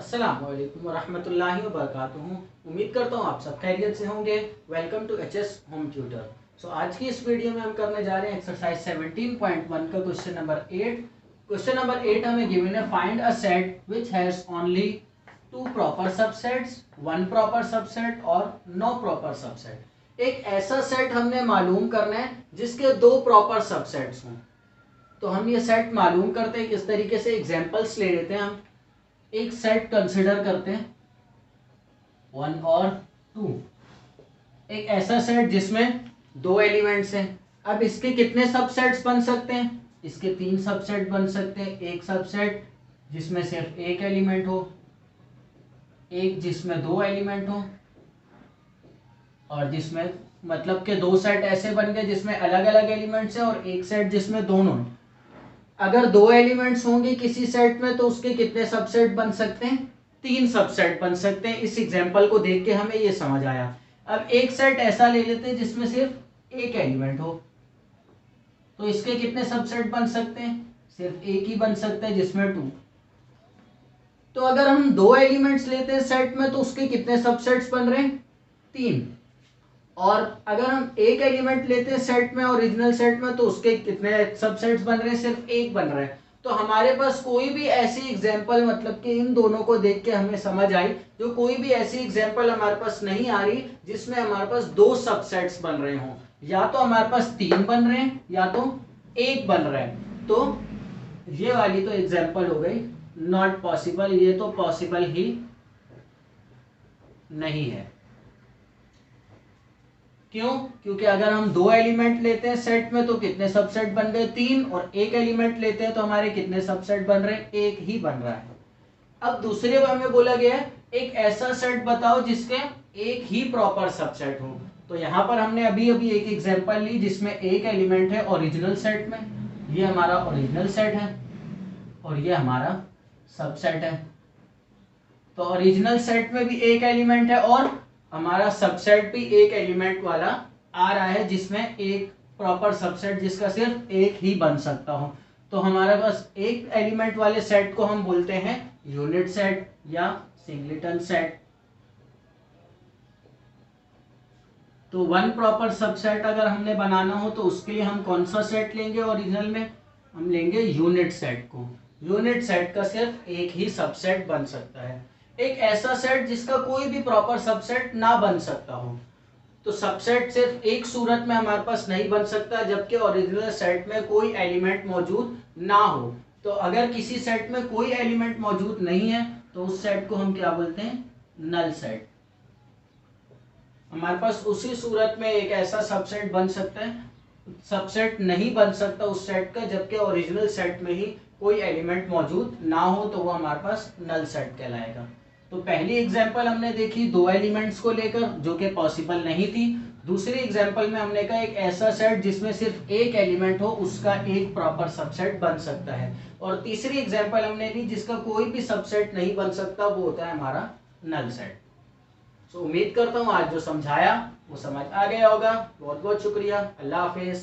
अस्सलाम वालेकुम वरहमतुल्लाहि वबरकातुहू। उम्मीद करता हूँ आप सब खैरियत से होंगे। Welcome to HS home tutor. So आज की इस वीडियो में हम करने जा रहे हैं एक्सरसाइज 17.1 का क्वेश्चन नंबर 8। क्वेश्चन नंबर 8 हमें गिवन है find a set which has only 2 proper subsets, 1 proper subset और नो प्रॉपर सबसेट। एक ऐसा सेट हमने मालूम करना है जिसके 2 प्रॉपर सबसेट्स हों। तो हम ये सेट मालूम करते हैं किस तरीके से, एग्जांपल्स ले लेते हैं। हम एक सेट कंसिडर करते हैं 1 और 2, एक ऐसा सेट जिसमें 2 एलिमेंट्स हैं। अब इसके कितने सबसेट्स बन सकते हैं? इसके 3 सबसेट बन सकते हैं। एक सबसेट जिसमें सिर्फ एक एलिमेंट हो, एक जिसमें 2 एलिमेंट हो, और जिसमें मतलब के 2 सेट ऐसे बन गए जिसमें अलग अलग एलिमेंट्स हैं, और एक सेट जिसमें दोनों हैं। अगर 2 एलिमेंट्स होंगे किसी सेट में तो उसके कितने सबसेट बन सकते हैं? 3 सबसेट बन सकते हैं। इस एग्जांपल को देख के हमें ये समझ आया। अब एक सेट ऐसा ले लेते हैं जिसमें सिर्फ एक एलिमेंट हो, तो इसके कितने सबसेट बन सकते हैं? सिर्फ एक ही बन सकता है जिसमें 2। तो अगर हम 2 एलिमेंट्स लेते हैं सेट में तो उसके कितने सबसेट्स बन रहे हैं? 3। और अगर हम एक एलिमेंट लेते हैं सेट में, ओरिजिनल सेट में, तो उसके कितने सबसेट्स बन रहे हैं? सिर्फ एक बन रहा है। तो हमारे पास कोई भी ऐसी एग्जांपल, मतलब कि इन दोनों को देख के हमें समझ आई, जो कोई भी ऐसी एग्जांपल हमारे पास नहीं आ रही जिसमें हमारे पास 2 सबसेट्स बन रहे हों। या तो हमारे पास 3 बन रहे हैं या तो 1 बन रहा है। तो ये वाली तो एग्जाम्पल हो गई नॉट पॉसिबल, ये तो पॉसिबल ही नहीं है। क्यों? क्योंकि अगर हम 2 एलिमेंट लेते हैं सेट में तो कितने सबसेट बन गए? 3। और एक एलिमेंट लेते हैं तो हमारे कितने सबसेट बन रहे हैं? एक ही बन रहा है। अब दूसरे बार में बोला गया है एक ऐसा सेट बताओ जिसके एक ही प्रॉपर सबसेट हो। तो यहाँ पर हमने अभी अभी एक एग्जांपल ली जिसमें एक एलिमेंट है ओरिजिनल सेट में। ये हमारा ओरिजिनल सेट है और ये हमारा सबसेट है। तो ओरिजिनल सेट में भी एक एलिमेंट है और हमारा सबसेट भी एक एलिमेंट वाला आ रहा है जिसमें एक प्रॉपर सबसेट जिसका सिर्फ एक ही बन सकता हो। तो हमारे पास एक एलिमेंट वाले सेट को हम बोलते हैं यूनिट सेट या सिंगलेटन सेट। तो 1 प्रॉपर सबसेट अगर हमने बनाना हो तो उसके लिए हम कौन सा सेट लेंगे? ओरिजिनल में हम लेंगे यूनिट सेट को। यूनिट सेट का सिर्फ एक ही सबसेट बन सकता है। एक ऐसा सेट जिसका कोई भी प्रॉपर सबसेट ना बन सकता हो। तो सबसेट सिर्फ एक सूरत में हमारे पास नहीं बन सकता, जबकि ओरिजिनल सेट में कोई एलिमेंट मौजूद ना हो। तो अगर किसी सेट में कोई एलिमेंट मौजूद नहीं है तो उस सेट को हम क्या बोलते हैं? Null set. हमारे पास उसी सूरत में एक ऐसा सबसेट बन सकता है, सबसेट नहीं बन सकता उस सेट का, जबकि ओरिजिनल सेट में ही कोई एलिमेंट मौजूद ना हो, तो वो हमारे पास नल सेट कहलाएगा। तो पहली एग्जांपल हमने देखी 2 एलिमेंट्स को लेकर जो कि पॉसिबल नहीं थी। दूसरी एग्जांपल में हमने कहा एक ऐसा सेट जिसमें सिर्फ एक एलिमेंट हो, उसका एक प्रॉपर सबसेट बन सकता है। और तीसरी एग्जांपल हमने ली जिसका कोई भी सबसेट नहीं बन सकता, वो होता है हमारा नल सेट। तो उम्मीद करता हूँ आज जो समझाया वो समझ आ गया होगा। बहुत बहुत शुक्रिया। अल्लाह हाफिज।